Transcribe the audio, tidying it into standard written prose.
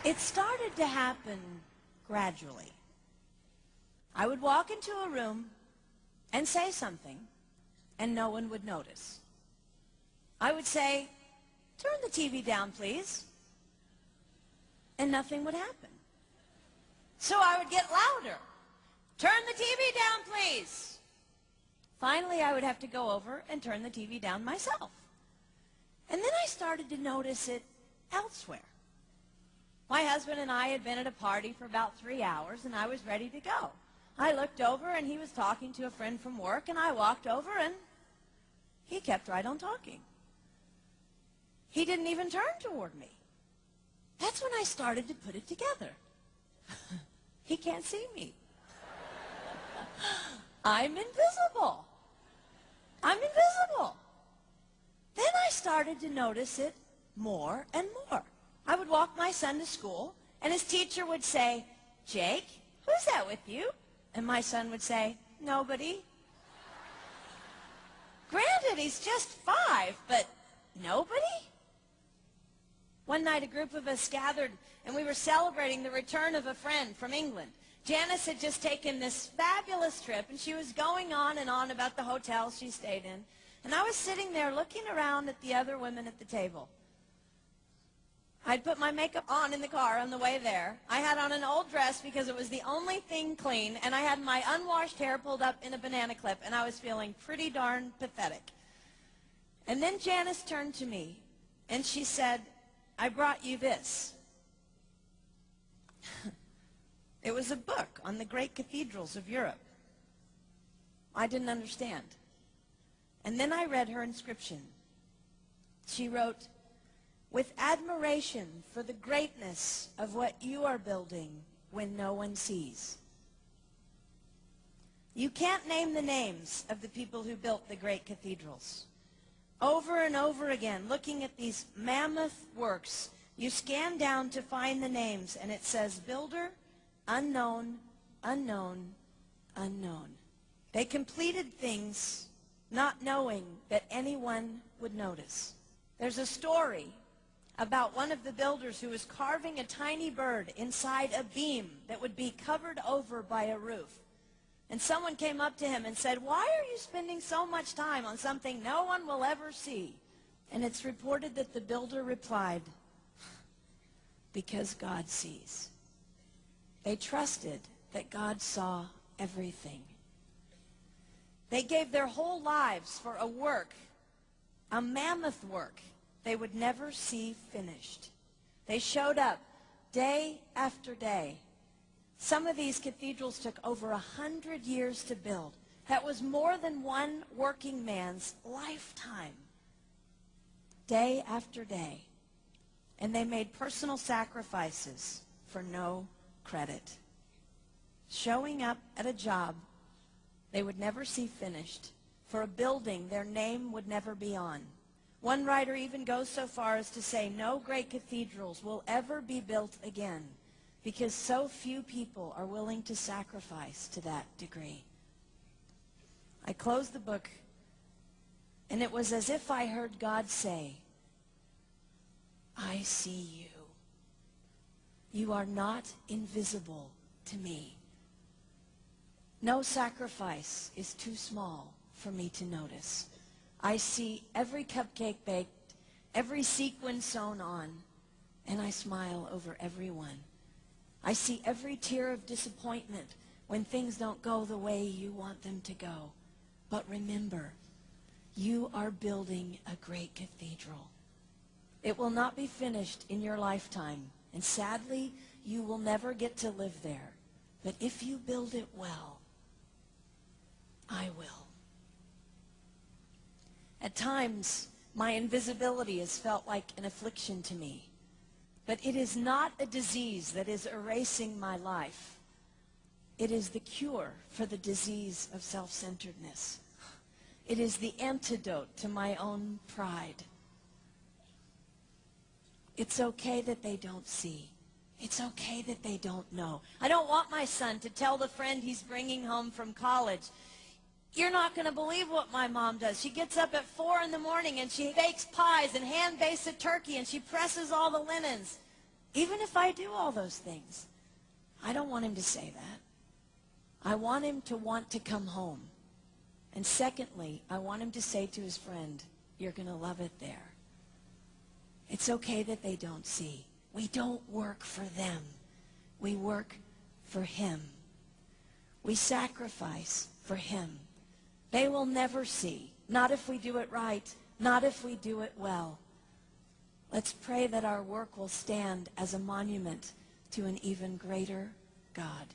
It started to happen gradually. I would walk into a room and say something, and no one would notice. I would say, "Turn the TV down, please," and nothing would happen. So I would get louder. "Turn the TV down, please." Finally, I would have to go over and turn the TV down myself. And then I started to notice it elsewhere. My husband and I had been at a party for about 3 hours, and I was ready to go. I looked over, and he was talking to a friend from work, and I walked over, and he kept right on talking. He didn't even turn toward me. That's when I started to put it together. He can't see me. I'm invisible. I'm invisible. Then I started to notice it more and more. I would walk my son to school, and his teacher would say, "Jake, who's that with you?" And my son would say, "Nobody." Granted, he's just 5, but nobody? One night, a group of us gathered, and we were celebrating the return of a friend from England. Janice had just taken this fabulous trip, and she was going on and on about the hotel she stayed in. And I was sitting there looking around at the other women at the table. I'd put my makeup on in the car on the way there. I had on an old dress because it was the only thing clean, and I had my unwashed hair pulled up in a banana clip, and I was feeling pretty darn pathetic. And then Janice turned to me, and she said, "I brought you this." It was a book on the great cathedrals of Europe. I didn't understand. And then I read her inscription. She wrote, "With admiration for the greatness of what you are building when no one sees." You can't name the names of the people who built the great cathedrals. Over and over again, looking at these mammoth works, you scan down to find the names, and it says, "Builder, unknown, unknown, unknown." They completed things not knowing that anyone would notice. There's a story about one of the builders who was carving a tiny bird inside a beam that would be covered over by a roof. And someone came up to him and said, "Why are you spending so much time on something no one will ever see?" And it's reported that the builder replied, "Because God sees." They trusted that God saw everything. They gave their whole lives for a work, a mammoth work, they would never see finished. They showed up day after day. Some of these cathedrals took over 100 years to build. That was more than one working man's lifetime. Day after day. And they made personal sacrifices for no credit. Showing up at a job they would never see finished, for a building their name would never be on. One writer even goes so far as to say no great cathedrals will ever be built again because so few people are willing to sacrifice to that degree. I closed the book, and it was as if I heard God say, "I see you. You are not invisible to me. No sacrifice is too small for me to notice. I see every cupcake baked, every sequin sewn on, and I smile over every one. I see every tear of disappointment when things don't go the way you want them to go. But remember, you are building a great cathedral. It will not be finished in your lifetime, and sadly, you will never get to live there. But if you build it well, I will." At times, my invisibility has felt like an affliction to me. But it is not a disease that is erasing my life. It is the cure for the disease of self-centeredness. It is the antidote to my own pride. It's okay that they don't see. It's okay that they don't know. I don't want my son to tell the friend he's bringing home from college, "You're not going to believe what my mom does. She gets up at 4 in the morning and she bakes pies and hand-bakes a turkey and she presses all the linens." Even if I do all those things, I don't want him to say that. I want him to want to come home. And secondly, I want him to say to his friend, you're going to love it there. It's okay that they don't see. We don't work for them. We work for him. We sacrifice for him. They will never see. Not if we do it right. Not if we do it well. Let's pray that our work will stand as a monument to an even greater God.